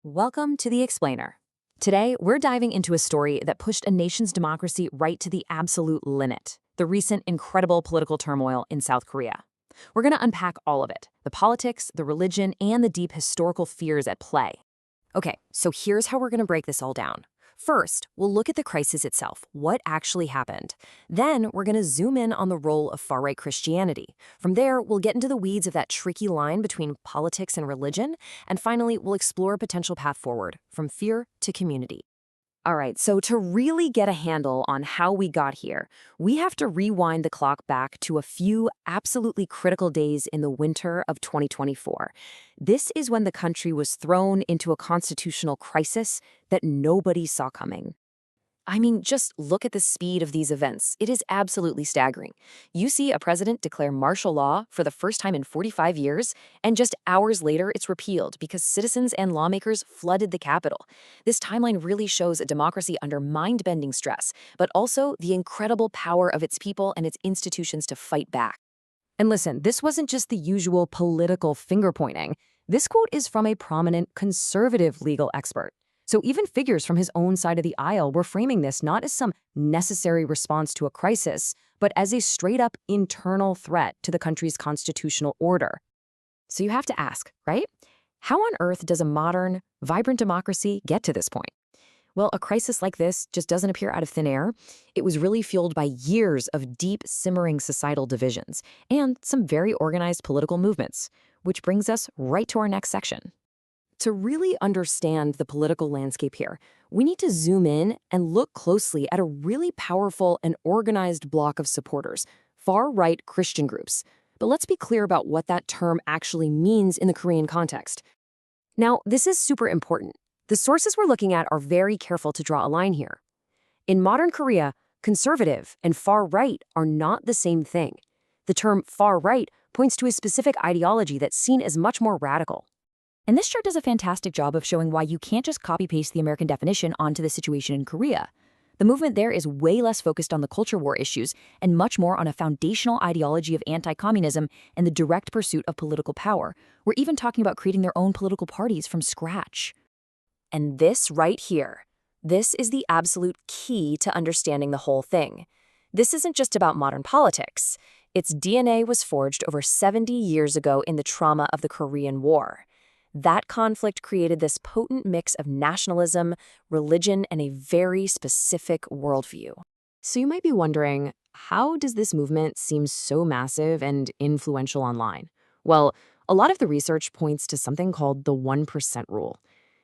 Welcome to The Explainer. Today, we're diving into a story that pushed a nation's democracy right to the absolute limit, the recent incredible political turmoil in South Korea. We're going to unpack all of it, the politics, the religion, and the deep historical fears at play. Okay, so here's how we're going to break this all down. First, we'll look at the crisis itself, what actually happened. Then, we're going to zoom in on the role of far-right Christianity. From there, we'll get into the weeds of that tricky line between politics and religion. And finally, we'll explore a potential path forward, from fear to community. All right, so to really get a handle on how we got here, we have to rewind the clock back to a few absolutely critical days in the winter of 2024. This is when the country was thrown into a constitutional crisis that nobody saw coming. I mean, just look at the speed of these events. It is absolutely staggering. You see a president declare martial law for the first time in 45 years, and just hours later it's repealed because citizens and lawmakers flooded the Capitol. This timeline really shows a democracy under mind-bending stress, but also the incredible power of its people and its institutions to fight back. And listen, this wasn't just the usual political finger-pointing. This quote is from a prominent conservative legal expert. So even figures from his own side of the aisle were framing this not as some necessary response to a crisis, but as a straight-up internal threat to the country's constitutional order. So you have to ask, right? How on earth does a modern, vibrant democracy get to this point? Well, a crisis like this just doesn't appear out of thin air. It was really fueled by years of deep, simmering societal divisions and some very organized political movements, which brings us right to our next section. To really understand the political landscape here, we need to zoom in and look closely at a really powerful and organized block of supporters, far-right Christian groups. But let's be clear about what that term actually means in the Korean context. Now, this is super important. The sources we're looking at are very careful to draw a line here. In modern Korea, conservative and far-right are not the same thing. The term far-right points to a specific ideology that's seen as much more radical. And this chart does a fantastic job of showing why you can't just copy-paste the American definition onto the situation in Korea. The movement there is way less focused on the culture war issues and much more on a foundational ideology of anti-communism and the direct pursuit of political power. We're even talking about creating their own political parties from scratch. And this right here, this is the absolute key to understanding the whole thing. This isn't just about modern politics. Its DNA was forged over 70 years ago in the trauma of the Korean War. That conflict created this potent mix of nationalism, religion, and a very specific worldview. So you might be wondering, how does this movement seem so massive and influential online? Well, a lot of the research points to something called the 1% rule.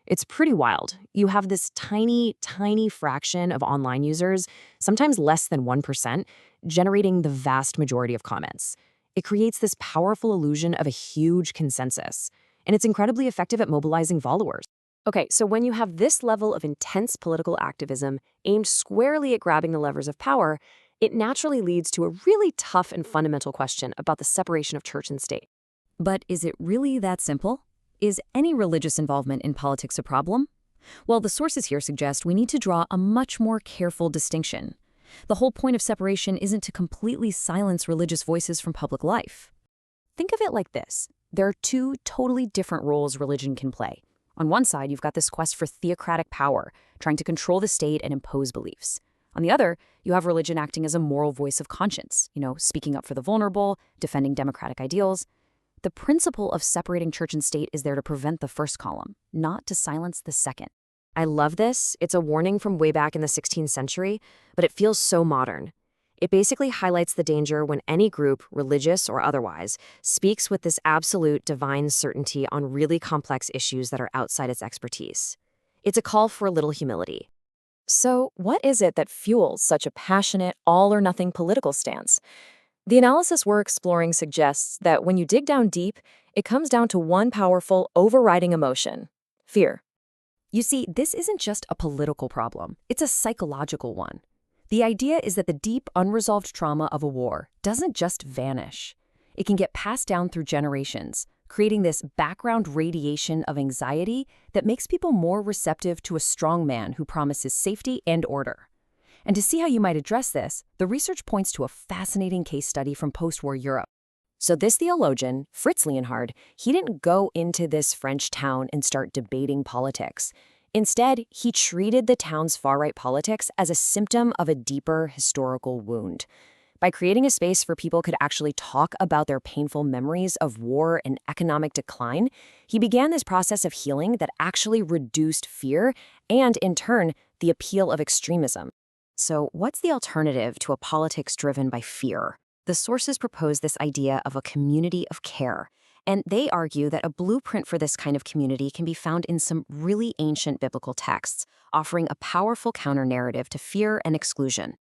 It's pretty wild. You have this tiny, tiny fraction of online users, sometimes less than 1%, generating the vast majority of comments. It creates this powerful illusion of a huge consensus. And it's incredibly effective at mobilizing followers. Okay, so when you have this level of intense political activism aimed squarely at grabbing the levers of power, it naturally leads to a really tough and fundamental question about the separation of church and state. But is it really that simple? Is any religious involvement in politics a problem? Well, the sources here suggest we need to draw a much more careful distinction. The whole point of separation isn't to completely silence religious voices from public life. Think of it like this. There are two totally different roles religion can play. On one side, you've got this quest for theocratic power, trying to control the state and impose beliefs. On the other, you have religion acting as a moral voice of conscience, speaking up for the vulnerable, defending democratic ideals. The principle of separating church and state is there to prevent the first column, not to silence the second. I love this. It's a warning from way back in the 16th century, but it feels so modern. It basically highlights the danger when any group, religious or otherwise, speaks with this absolute divine certainty on really complex issues that are outside its expertise. It's a call for a little humility. So, what is it that fuels such a passionate, all-or-nothing political stance? The analysis we're exploring suggests that when you dig down deep, it comes down to one powerful, overriding emotion: fear. You see, this isn't just a political problem, it's a psychological one. The idea is that the deep, unresolved trauma of a war doesn't just vanish. It can get passed down through generations, creating this background radiation of anxiety that makes people more receptive to a strong man who promises safety and order. And to see how you might address this, the research points to a fascinating case study from post-war Europe. So this theologian, Prinz Lienhard, he didn't go into this French town and start debating politics. Instead, he treated the town's far-right politics as a symptom of a deeper historical wound. By creating a space where people could actually talk about their painful memories of war and economic decline, he began this process of healing that actually reduced fear and, in turn, the appeal of extremism. So, what's the alternative to a politics driven by fear? The sources propose this idea of a community of care, and they argue that a blueprint for this kind of community can be found in some really ancient biblical texts, offering a powerful counter-narrative to fear and exclusion.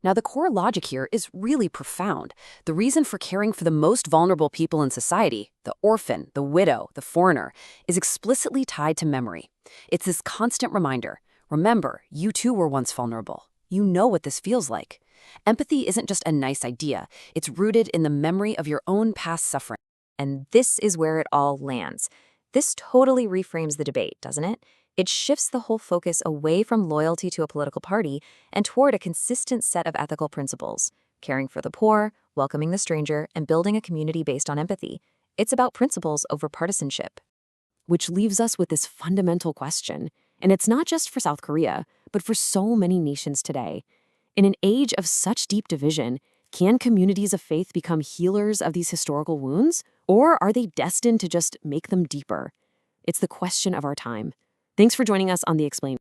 Now, the core logic here is really profound. The reason for caring for the most vulnerable people in society, the orphan, the widow, the foreigner, is explicitly tied to memory. It's this constant reminder. Remember, you too were once vulnerable. You know what this feels like. Empathy isn't just a nice idea. It's rooted in the memory of your own past suffering. And this is where it all lands. This totally reframes the debate, doesn't it? It shifts the whole focus away from loyalty to a political party and toward a consistent set of ethical principles, caring for the poor, welcoming the stranger, and building a community based on empathy. It's about principles over partisanship. Which leaves us with this fundamental question, and it's not just for South Korea, but for so many nations today. In an age of such deep division, can communities of faith become healers of these historical wounds, or are they destined to just make them deeper? It's the question of our time. Thanks for joining us on The Explain.